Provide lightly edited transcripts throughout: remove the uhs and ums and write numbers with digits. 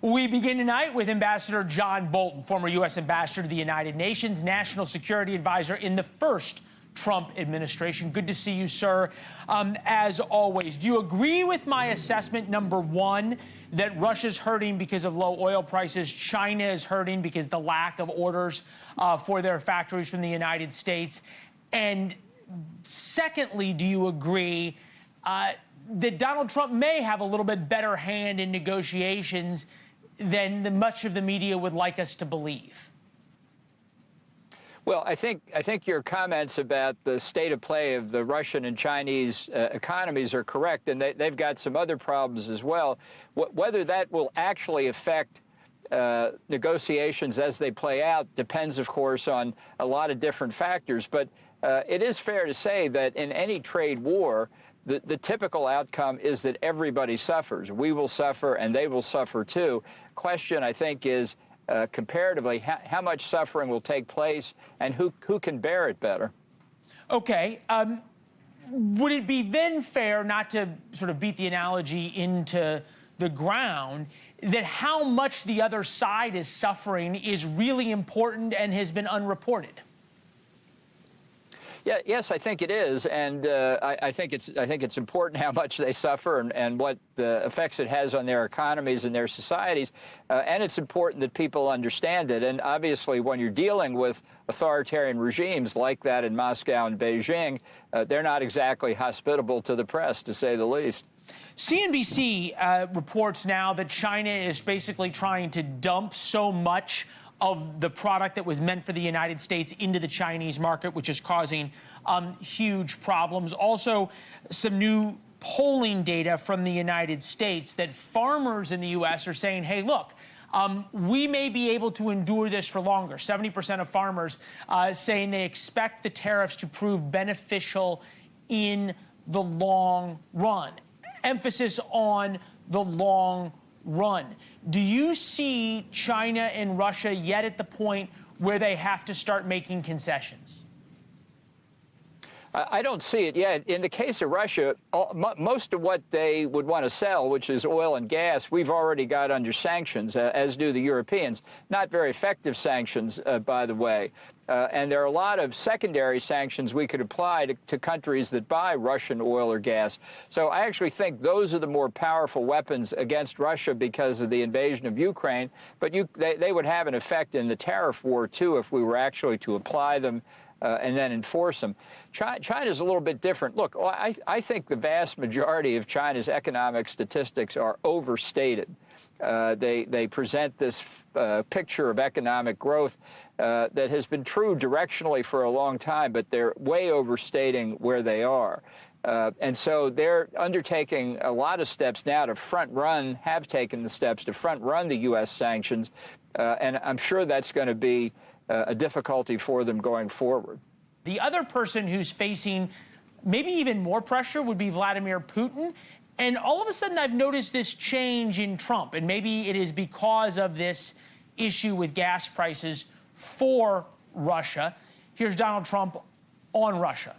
We begin tonight with Ambassador John Bolton, former U.S. ambassador to the United Nations, national security advisor in the first Trump administration. Good to see you, sir. As always, do you agree with my assessment, number one, that Russia's hurting because of low oil prices, China is hurting because of the lack of orders for their factories from the United States? And secondly, do you agree that Donald Trump may have a little bit better hand in negotiations than much of the media would like us to believe? Well, I think your comments about the state of play of the Russian and Chinese economies are correct, and they've got some other problems as well. Whether that will actually affect negotiations as they play out depends, of course, on a lot of different factors. But it is fair to say that in any trade war, the typical outcome is that everybody suffers. We will suffer, and they will suffer too. Question, I think, is comparatively how much suffering will take place and who can bear it better. Okay. Would it be then fair, not to sort of beat the analogy into the ground, that how much the other side is suffering is really important and has been unreported? Yeah, yes, I think it is, and I think it's important how much they suffer and what the effects it has on their economies and their societies, and it's important that people understand it. And obviously, when you're dealing with authoritarian regimes like that in Moscow and Beijing, they're not exactly hospitable to the press, to say the least. CNBC reports now that China is basically trying to dump so much of the product that was meant for the United States into the Chinese market, which is causing huge problems. Also, some new polling data from the United States that farmers in the U.S. are saying, hey, look, we may be able to endure this for longer. 70% of farmers saying they expect the tariffs to prove beneficial in the long run. Emphasis on the long run. Do you see China and Russia yet at the point where they have to start making concessions? I don't see it yet. In the case of Russia, most of what they would want to sell, which is oil and gas, we've already got under sanctions, as do the Europeans. Not very effective sanctions, by the way. And there are a lot of secondary sanctions we could apply to countries that buy Russian oil or gas. So I actually think those are the more powerful weapons against Russia because of the invasion of Ukraine. But they would have an effect in the tariff war, too, if we were actually to apply them and then enforce them. China's a little bit different. Look, I think the vast majority of China's economic statistics are overstated. They present this picture of economic growth that has been true directionally for a long time, but they're way overstating where they are. And so they're undertaking a lot of steps now to have taken the steps to front-run the U.S. sanctions, and I'm sure that's going to be a difficulty for them going forward. The other person who's facing maybe even more pressure would be Vladimir Putin. And all of a sudden, I've noticed this change in Trump, and maybe it is because of this issue with gas prices for Russia. Here's Donald Trump on Russia.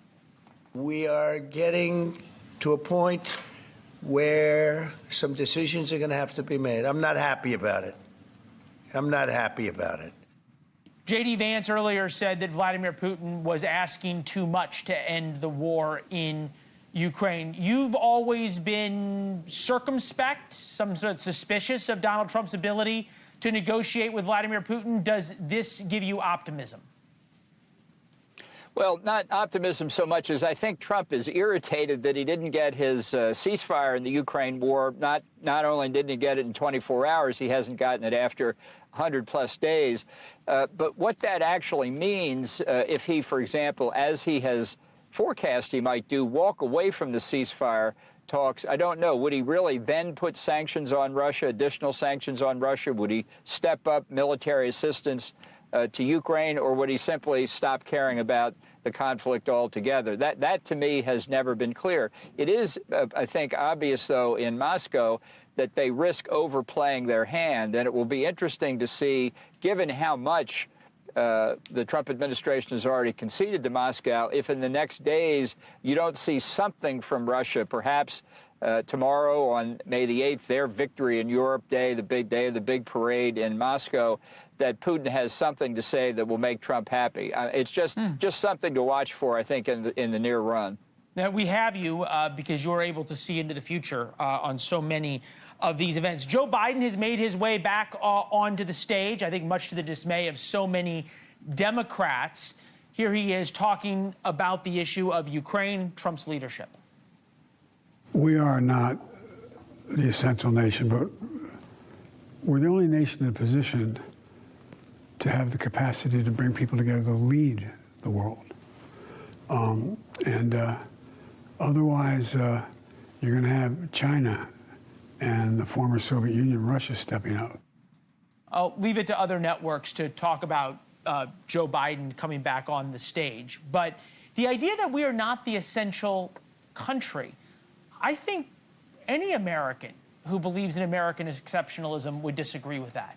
We are getting to a point where some decisions are going to have to be made. I'm not happy about it. I'm not happy about it. J.D. Vance earlier said that Vladimir Putin was asking too much to end the war in Ukraine. You've always been circumspect, some sort of suspicious of Donald Trump's ability to negotiate with Vladimir Putin. Does this give you optimism? Well, not optimism so much as I think Trump is irritated that he didn't get his ceasefire in the Ukraine war. Not only didn't he get it in 24 hours, he hasn't gotten it after 100-plus days. But what that actually means, if he, for example, as he has forecast he might do, walk away from the ceasefire talks, I don't know. Would he really then put sanctions on Russia, additional sanctions on Russia? Would he step up military assistance to Ukraine, or would he simply stop caring about the conflict altogether? That to me has never been clear. It is, I think, obvious, though, in Moscow that they risk overplaying their hand, and it will be interesting to see, given how much the Trump administration has already conceded to Moscow, if in the next days you don't see something from Russia, perhaps tomorrow on May the 8th, their Victory in Europe Day, the big day of the big parade in Moscow, that Putin has something to say that will make Trump happy. It's just something to watch for, I think, in the near run. Now, we have you because you're able to see into the future on so many of these events. Joe Biden has made his way back onto the stage, I think much to the dismay of so many Democrats. Here he is talking about the issue of Ukraine, Trump's leadership. We are not the essential nation, but we're the only nation in a position to have the capacity to bring people together to lead the world. Otherwise, you're going to have China and the former Soviet Union, Russia, stepping up. I'll leave it to other networks to talk about Joe Biden coming back on the stage. But the idea that we are not the essential country, I think any American who believes in American exceptionalism would disagree with that.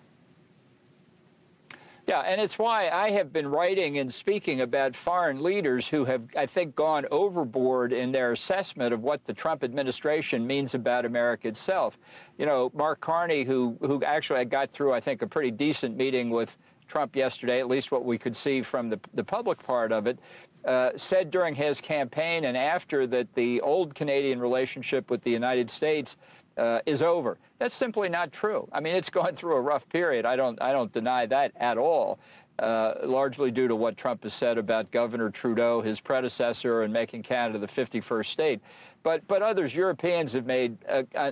Yeah, and it's why I have been writing and speaking about foreign leaders who have, I think, gone overboard in their assessment of what the Trump administration means about America itself. You know, Mark Carney, who actually got through, I think, a pretty decent meeting with Trump yesterday, at least what we could see from the public part of it, said during his campaign and after that the old Canadian relationship with the United States is over. That's simply not true. I mean, it's going through a rough period. I don't deny that at all, largely due to what Trump has said about Governor Trudeau, his predecessor, and making Canada the 51st state. But others, Europeans, have made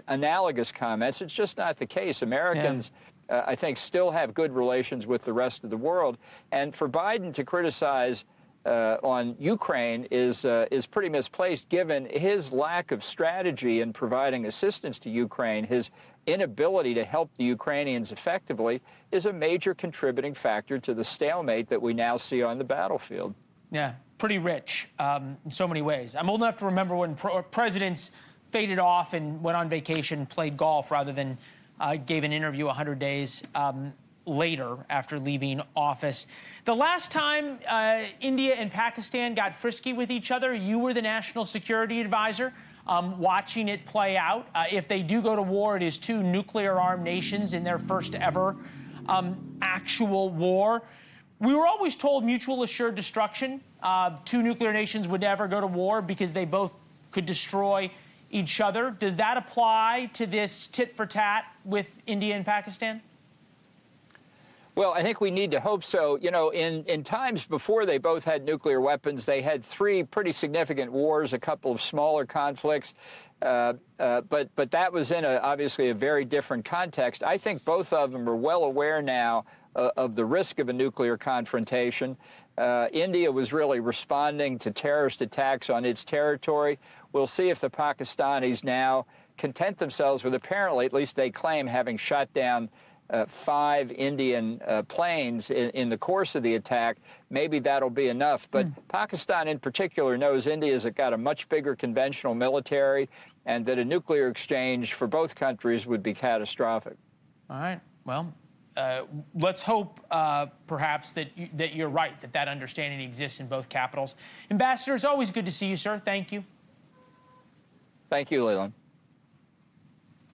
analogous comments. It's just not the case. Americans, I think, still have good relations with the rest of the world. And for Biden to criticize on Ukraine is pretty misplaced, given his lack of strategy in providing assistance to Ukraine. His inability to help the Ukrainians effectively is a major contributing factor to the stalemate that we now see on the battlefield. Yeah, pretty rich in so many ways. I'm old enough to remember when presidents faded off and went on vacation, played golf, rather than gave an interview 100 days later after leaving office. The last time India and Pakistan got frisky with each other, you were the national security advisor watching it play out. If they do go to war, it is two nuclear-armed nations in their first ever actual war. We were always told mutual assured destruction. Two nuclear nations would never go to war because they both could destroy each other. Does that apply to this tit-for-tat with India and Pakistan? Well, I think we need to hope so. You know, in times before they both had nuclear weapons, they had three pretty significant wars, a couple of smaller conflicts, but that was in obviously a very different context. I think both of them are well aware now of the risk of a nuclear confrontation. India was really responding to terrorist attacks on its territory. We'll see if the Pakistanis now content themselves with, apparently, at least they claim, having shot down 5 Indian planes in the course of the attack. Maybe that'll be enough. But Pakistan in particular knows India's got a much bigger conventional military, and that a nuclear exchange for both countries would be catastrophic. All right. Well, let's hope perhaps that you're right, that understanding exists in both capitals. Ambassador, it's always good to see you, sir. Thank you. Thank you, Leland.